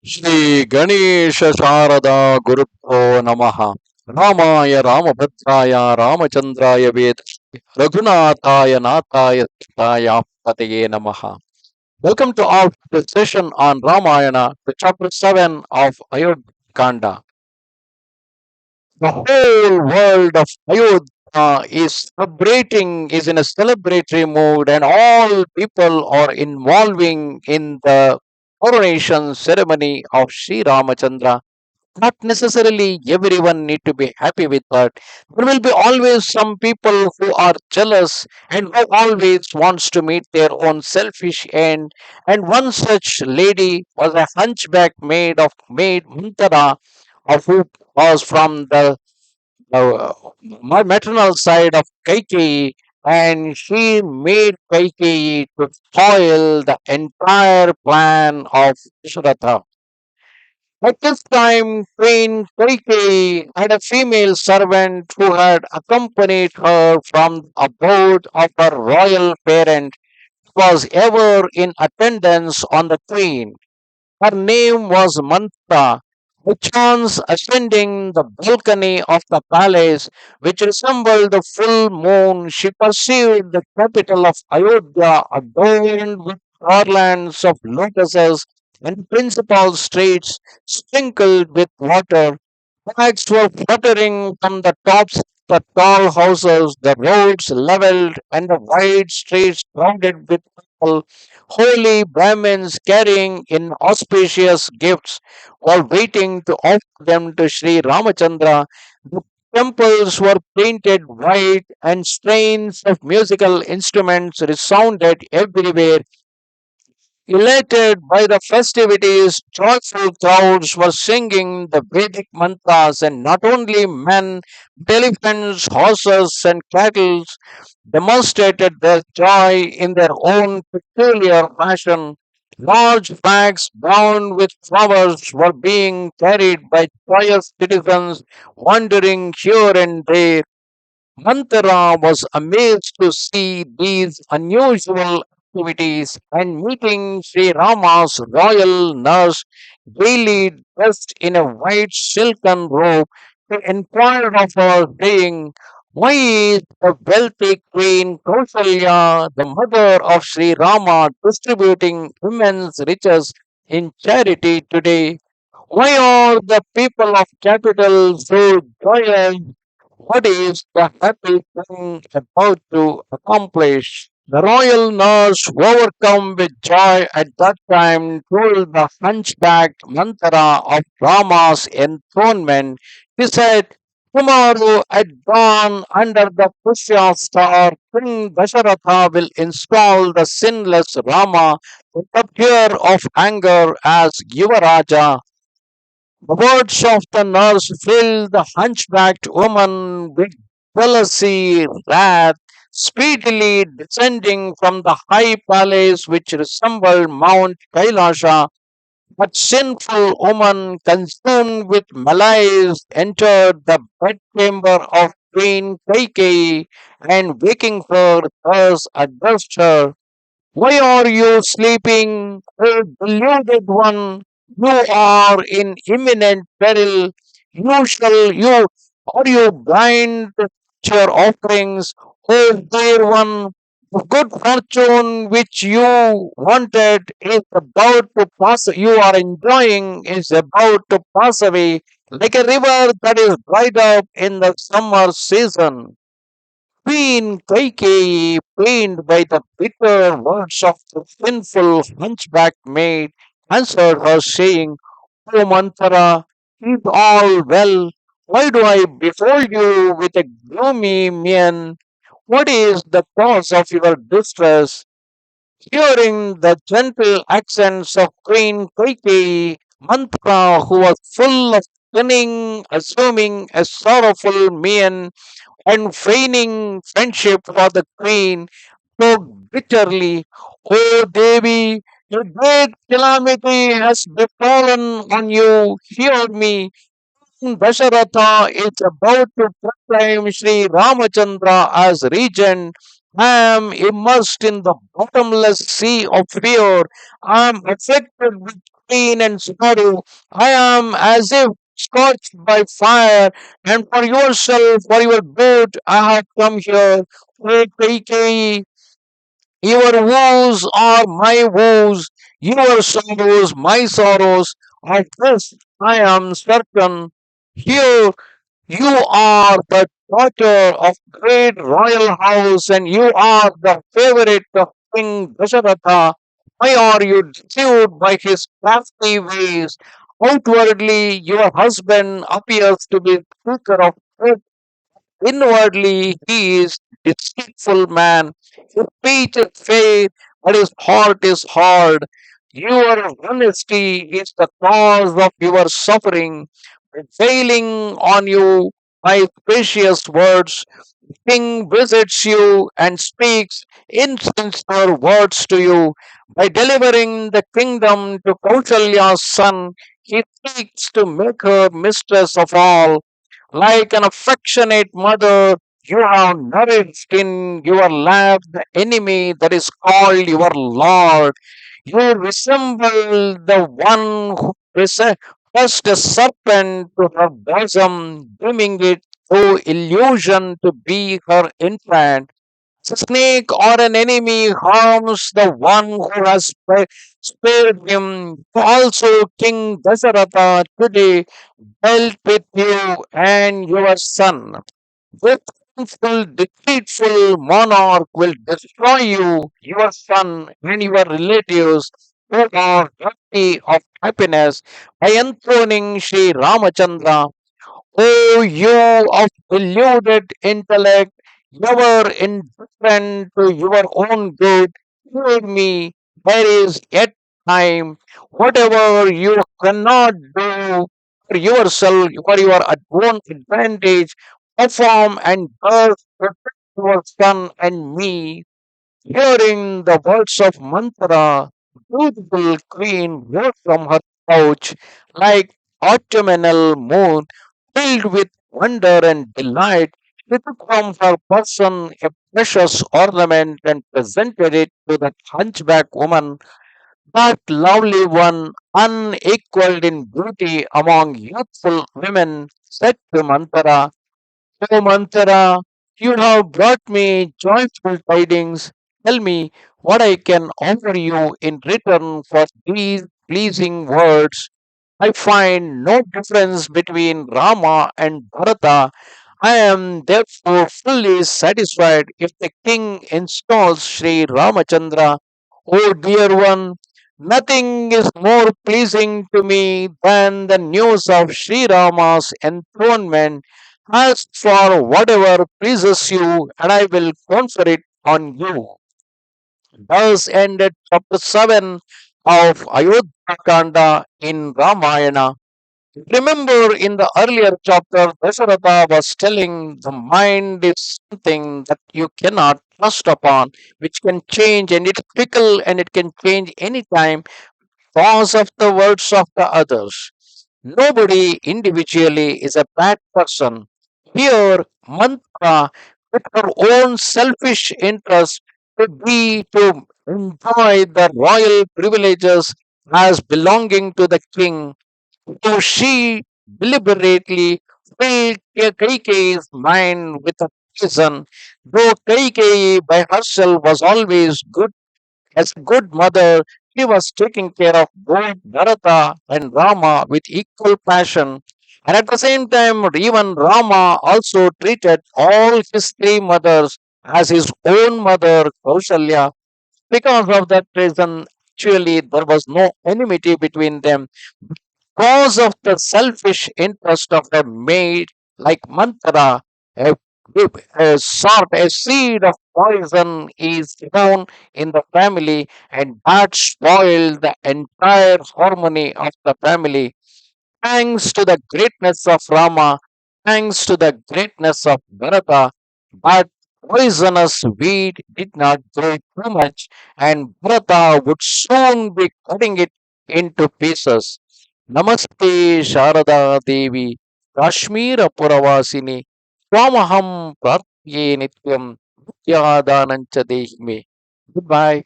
Shri Ganesha Sharada Gurubhyo Namaha Ramaya Ramabhadraya Ramachandraya Ved Raghunathaya Nathaya Sitaya Pataye Namaha. Welcome to our session on Ramayana, the chapter 7 of Ayodhya Kanda. The whole world of Ayodhya is in a celebratory mood, and all people are involving in the coronation ceremony of Sri Ramachandra. Not necessarily everyone need to be happy with that. There will be always some people who are jealous and who always wants to meet their own selfish end. And one such lady was a hunchback maid Mantara, of who was from the uh, my maternal side of Kaikeyi, and she made Kaikeyi to spoil the entire plan of Dashratha. At this time, Queen Kaikeyi had a female servant who had accompanied her from the abode of her royal parent, was ever in attendance on the queen. Her name was Mantra. By chance ascending the balcony of the palace, which resembled the full moon, she perceived the capital of Ayodhya adorned with garlands of lotuses and principal streets sprinkled with water. Flags were fluttering from the tops of the tall houses, the roads leveled, and the wide streets crowded with people. Holy Brahmins carrying inauspicious gifts were waiting to offer them to Sri Ramachandra. The temples were painted white, and strains of musical instruments resounded everywhere. Elated by the festivities, joyful crowds were singing the Vedic mantras, and not only men, but elephants, horses, and cattle demonstrated their joy in their own peculiar fashion. Large flags bound with flowers were being carried by joyous citizens wandering here and there. Mantara was amazed to see these unusual activities, and meeting Sri Rama's royal nurse, gaily dressed in a white silken robe, he inquired of her, saying, "Why is the wealthy Queen Kausalya, the mother of Sri Rama, distributing immense riches in charity today? Why are the people of capital so joyous? What is the happy thing about to accomplish?" The royal nurse, overcome with joy at that time, told the hunchbacked Mantara of Rama's enthronement. He said, "Tomorrow at dawn, under the Pushya star, King Dasharatha will install the sinless Rama with the fear of anger as Yuvaraja." The words of the nurse filled the hunchbacked woman with jealousy, wrath. Speedily descending from the high palace which resembled Mount Kailasha, that sinful woman, consumed with malaise, entered the bedchamber of Queen Kaikeyi, and waking her, thus addressed her: "Why are you sleeping, O deluded one? You are in imminent peril. You are you blind to your offerings, O dear one? The good fortune which you wanted is about to pass. You are enjoying is about to pass away like a river that is dried up in the summer season." Queen Kaikeyi, pained by the bitter words of the sinful hunchback maid, answered her, saying, "O Mantara, is all well? Why do I behold you with a gloomy mien? What is the cause of your distress?" Hearing the gentle accents of Queen Kaikeyi, Mantara, who was full of cunning, assuming a sorrowful mien, and feigning friendship for the queen, spoke bitterly, "O Devi, a great calamity has befallen on you. Hear me. Dasharatha is about to proclaim Sri Ramachandra as regent. I am immersed in the bottomless sea of fear. I am afflicted with pain and sorrow. I am as if scorched by fire, and for yourself, for your good, I have come here. O Kaikeyi, your woes are my woes, your sorrows my sorrows. Of this I am certain. Here you are the daughter of great royal house, and you are the favorite of King Dasharatha. Why are you deceived by his crafty ways? Outwardly, your husband appears to be speaker of truth. Inwardly, he is deceitful man. His speech is fair, but his heart is hard. Your honesty is the cause of your suffering. Failing on you my precious words, king visits you and speaks insincere words to you. By delivering the kingdom to Kausalya's son, he seeks to make her mistress of all. Like an affectionate mother, you have nourished in your lap the enemy that is called your Lord. You resemble the one who pressed a serpent to her bosom, deeming it through illusion to be her infant. A snake or an enemy harms the one who has spared him. Also, King Dasaratha today dealt with you and your son. This sinful, deceitful monarch will destroy you, your son, and your relatives who are worthy of happiness by enthroning Sri Ramachandra. O you of deluded intellect, ever indifferent to your own good, hear me, there is yet time. Whatever you cannot do for yourself, for your own advantage, perform and thus protect your son and me. Hearing the words of Mantra, beautiful queen rose from her couch like autumnal moon, filled with wonder and delight. She took from her person a precious ornament and presented it to the hunchback woman, that lovely one, unequaled in beauty among youthful women, said to Mantra, "O Manthara, you have brought me joyful tidings. Tell me what I can offer you in return for these pleasing words. I find no difference between Rama and Bharata. I am therefore fully satisfied if the king installs Sri Ramachandra. O dear one, nothing is more pleasing to me than the news of Sri Rama's enthronement. Ask for whatever pleases you, and I will confer it on you." Thus ended chapter 7 of Ayodhya Kanda in Ramayana. Remember, in the earlier chapter, Dasharatha was telling the mind is something that you cannot trust upon, which can change, and it's fickle and it can change anytime because of the words of the others. Nobody individually is a bad person. Here, Mantra, with her own selfish interest, to be to enjoy the royal privileges as belonging to the king, so she deliberately filled Kaikeyi's mind with a poison. Though Kaikeyi by herself was always good as a good mother, she was taking care of both Bharata and Rama with equal passion. And at the same time, even Rama also treated all his three mothers as his own mother, Kausalya. Because of that reason, actually, there was no enmity between them. Because of the selfish interest of a maid like Manthara, a, a seed of poison is sown in the family, and that spoiled the entire harmony of the family. Thanks to the greatness of Rama, thanks to the greatness of Bharata, but poisonous weed did not grow too much, and Bharata would soon be cutting it into pieces. Namaste Sharada Devi, Kashmira Puravasini, Swamaham Prarthye Nityam, Vidyadanancha Dehime. Goodbye.